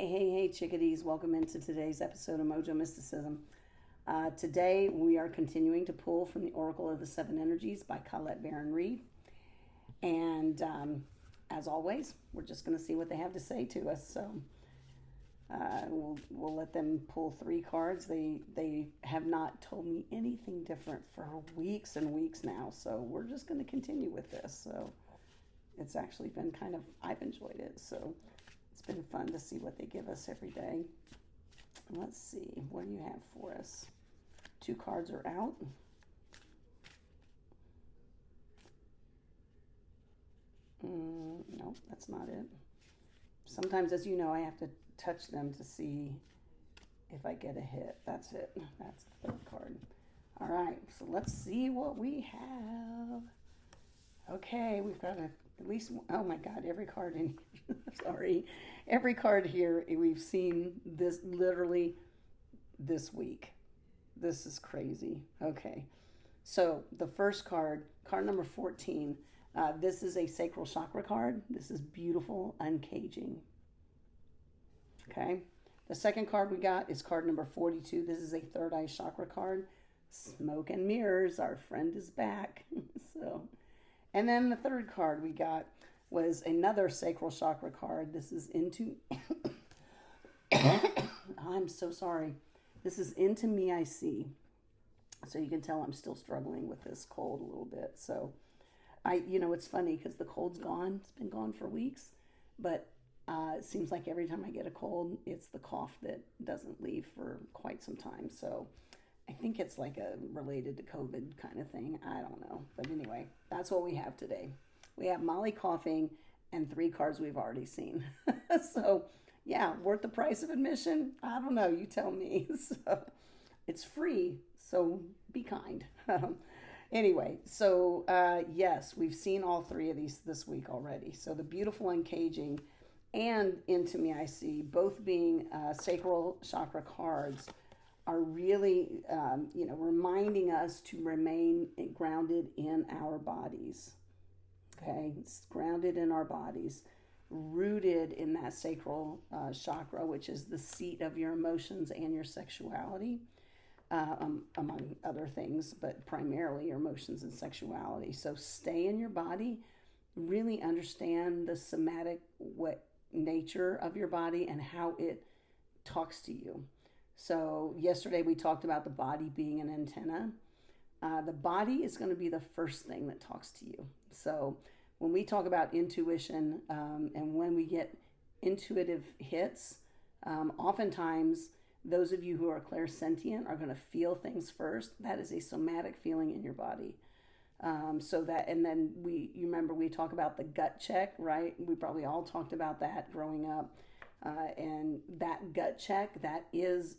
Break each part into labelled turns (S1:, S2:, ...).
S1: Hey, chickadees. Welcome into today's episode of Mojo Mysticism. Today, we are continuing to pull from the Oracle of the Seven Energies by Colette Baron Reed. And as always, we're just going to see what they have to say to us. So we'll let them pull 3 cards. They have not told me anything different for weeks and weeks now. So we're just going to continue with this. So it's actually been I've enjoyed it. So it's been fun to see what they give us every day. Let's see, what do you have for us? 2 cards are out. Nope, that's not it. Sometimes, as you know, I have to touch them to see if I get a hit. That's it. That's the 3rd card. All right, so let's see what we have. Okay, we've got at least, oh my God, every card in here, sorry, every card here we've seen this literally this week. This is crazy. Okay, so the first card number 14, this is a Sacral Chakra card. This is beautiful, Uncaging. Okay, the second card we got is card number 42. This is a Third Eye Chakra card. Smoke and mirrors, our friend is back. So, and then the 3rd card we got was another Sacral Chakra card. This is into, I'm so sorry. This is Into Me I See. So you can tell I'm still struggling with this cold a little bit. So it's funny because the cold's gone. It's been gone for weeks, but it seems like every time I get a cold, it's the cough that doesn't leave for quite some time. So I think it's like a related to COVID kind of thing. I don't know. But anyway, that's what we have today. We have Molly coughing and 3 cards we've already seen. So yeah, worth the price of admission? I don't know. You tell me. So it's free. So be kind. Anyway, so yes, we've seen all 3 of these this week already. So the beautiful Uncaging and Into Me I See, both being Sacral Chakra cards, are really, reminding us to remain grounded in our bodies. Okay, it's grounded in our bodies, rooted in that sacral chakra, which is the seat of your emotions and your sexuality, among other things, but primarily your emotions and sexuality. So stay in your body, really understand the somatic nature of your body and how it talks to you. So yesterday we talked about the body being an antenna. The body is going to be the first thing that talks to you. So when we talk about intuition and when we get intuitive hits, oftentimes those of you who are clairsentient are going to feel things first. That is a somatic feeling in your body. And then you remember we talk about the gut check, right? We probably all talked about that growing up. And that gut check, that is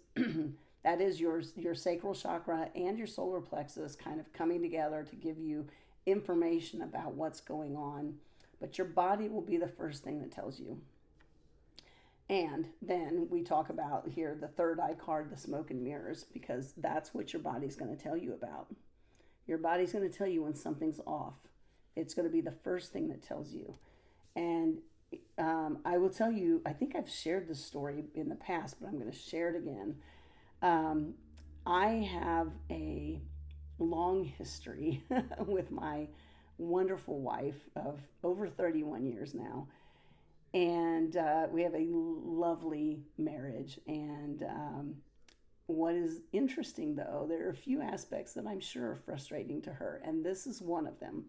S1: that is your sacral chakra and your solar plexus kind of coming together to give you information about what's going on. But your body will be the first thing that tells you. And then we talk about here the 3rd eye card, the smoke and mirrors, because that's what your body's going to tell you about. Your body's going to tell you when something's off. It's going to be the first thing that tells you. And I will tell you, I think I've shared this story in the past, but I'm going to share it again. I have a long history with my wonderful wife of over 31 years now. And we have a lovely marriage. And what is interesting, though, there are a few aspects that I'm sure are frustrating to her. And this is one of them.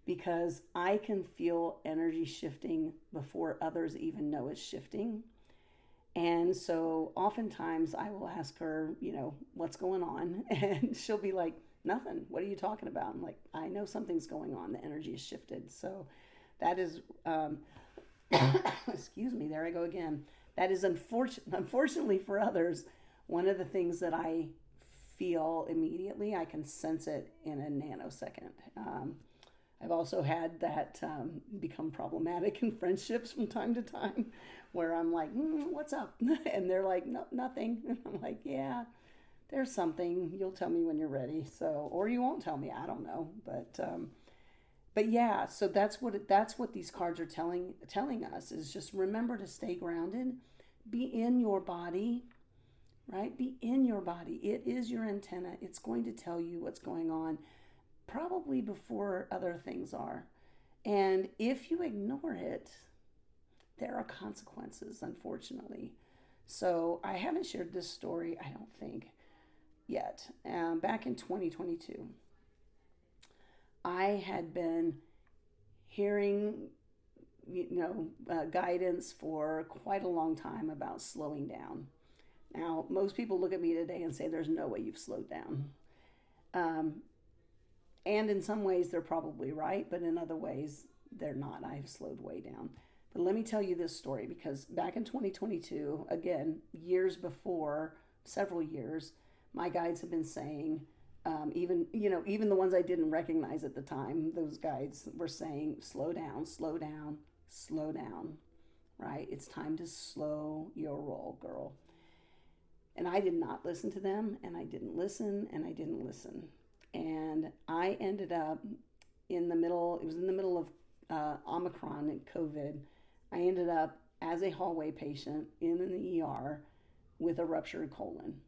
S1: Because I can feel energy shifting before others even know it's shifting. And so oftentimes I will ask her, what's going on? And she'll be like, nothing. What are you talking about? I'm like, I know something's going on. The energy is shifted. So that is, excuse me, there I go again. That is unfortunately for others, one of the things that I feel immediately. I can sense it in a nanosecond. I've also had that become problematic in friendships from time to time where I'm like, what's up? And they're like, no, nothing. And I'm like, yeah, there's something. You'll tell me when you're ready. So, or you won't tell me. I don't know. But yeah, so that's what these cards are telling us is just remember to stay grounded, be in your body, right? Be in your body. It is your antenna. It's going to tell you what's going on, probably before other things are. And if you ignore it, there are consequences, unfortunately. So I haven't shared this story, I don't think, yet. Back in 2022, I had been hearing, guidance for quite a long time about slowing down. Now, most people look at me today and say, there's no way you've slowed down. And in some ways, they're probably right, but in other ways, they're not. I've slowed way down. But let me tell you this story, because back in 2022, again, years before, several years, my guides have been saying, even the ones I didn't recognize at the time, those guides were saying, slow down, slow down, slow down, right? It's time to slow your roll, girl. And I did not listen to them, and I didn't listen, and I didn't listen. And I ended up it was in the middle of Omicron and COVID. I ended up as a hallway patient in an ER with a ruptured colon.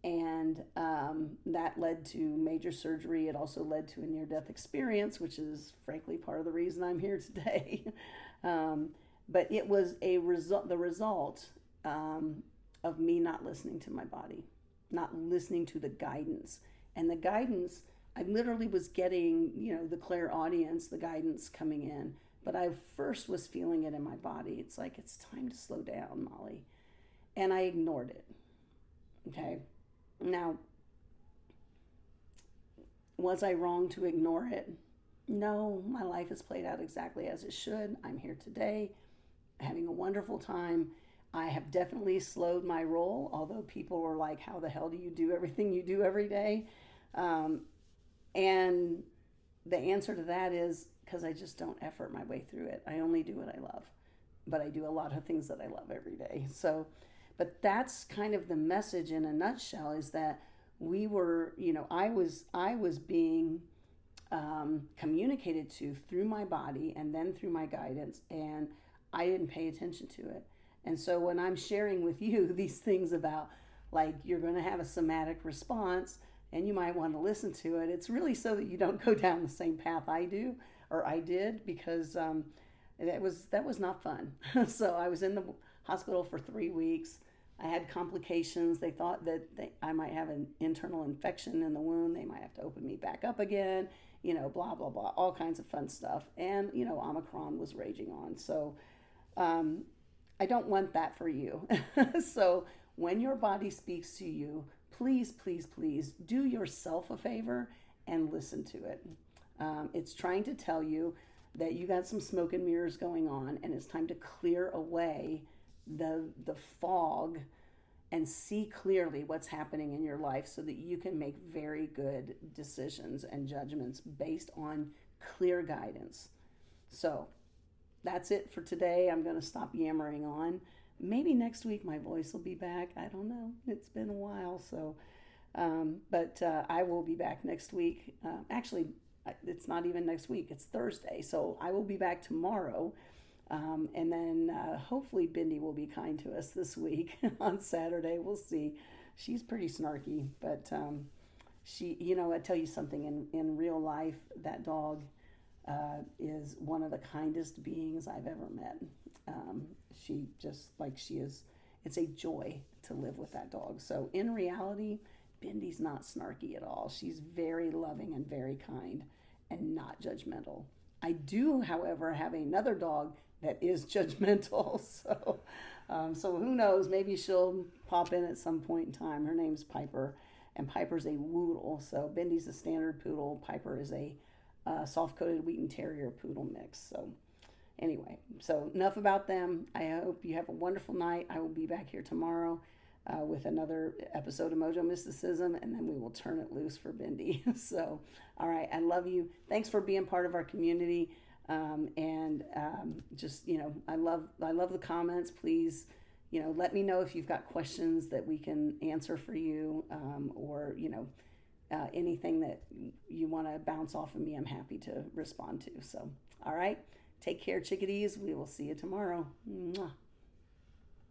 S1: And that led to major surgery. It also led to a near-death experience, which is frankly part of the reason I'm here today. But it was the result of me not listening to my body, not listening to the guidance. And the guidance, I literally was getting, the clairaudience, the guidance coming in. But I first was feeling it in my body. It's like, it's time to slow down, Molly. And I ignored it. Okay. Now, was I wrong to ignore it? No, my life has played out exactly as it should. I'm here today, having a wonderful time. I have definitely slowed my roll, although people were like, how the hell do you do everything you do every day? And the answer to that is because I just don't effort my way through it. I only do what I love, but I do a lot of things that I love every day. So, but that's kind of the message in a nutshell, is that we were, I was being communicated to through my body and then through my guidance, and I didn't pay attention to it. And so when I'm sharing with you these things about, like, you're going to have a somatic response and you might want to listen to it, it's really so that you don't go down the same path I did, because that was not fun. So I was in the hospital for 3 weeks. I had complications. They thought that I might have an internal infection in the wound. They might have to open me back up again, blah, blah, blah, all kinds of fun stuff. And, Omicron was raging on. So I don't want that for you. So when your body speaks to you, please, please, please do yourself a favor and listen to it. It's trying to tell you that you got some smoke and mirrors going on, and it's time to clear away the fog and see clearly what's happening in your life so that you can make very good decisions and judgments based on clear guidance. So that's it for today. I'm going to stop yammering on. Maybe next week my voice will be back. I don't know. It's been a while. So, but I will be back next week. Actually, it's not even next week. It's Thursday. So I will be back tomorrow. And then hopefully Bindi will be kind to us this week on Saturday. We'll see. She's pretty snarky, but she, I tell you something, in real life, that dog is one of the kindest beings I've ever met. She just, she is, it's a joy to live with that dog. So in reality, Bindi's not snarky at all. She's very loving and very kind and not judgmental. I do, however, have another dog that is judgmental. So who knows? Maybe she'll pop in at some point in time. Her name's Piper, and Piper's a Woodle. So Bindi's a standard poodle. Piper is a soft-coated Wheaten Terrier poodle mix. So anyway, so enough about them. I hope you have a wonderful night. I will be back here tomorrow with another episode of Mojo Mysticism, and then we will turn it loose for Bindi. So, all right, I love you. Thanks for being part of our community. Just, I love the comments. Please, let me know if you've got questions that we can answer for you, or, anything that you want to bounce off of me, I'm happy to respond to. So, all right, take care, chickadees. We will see you tomorrow. Mwah.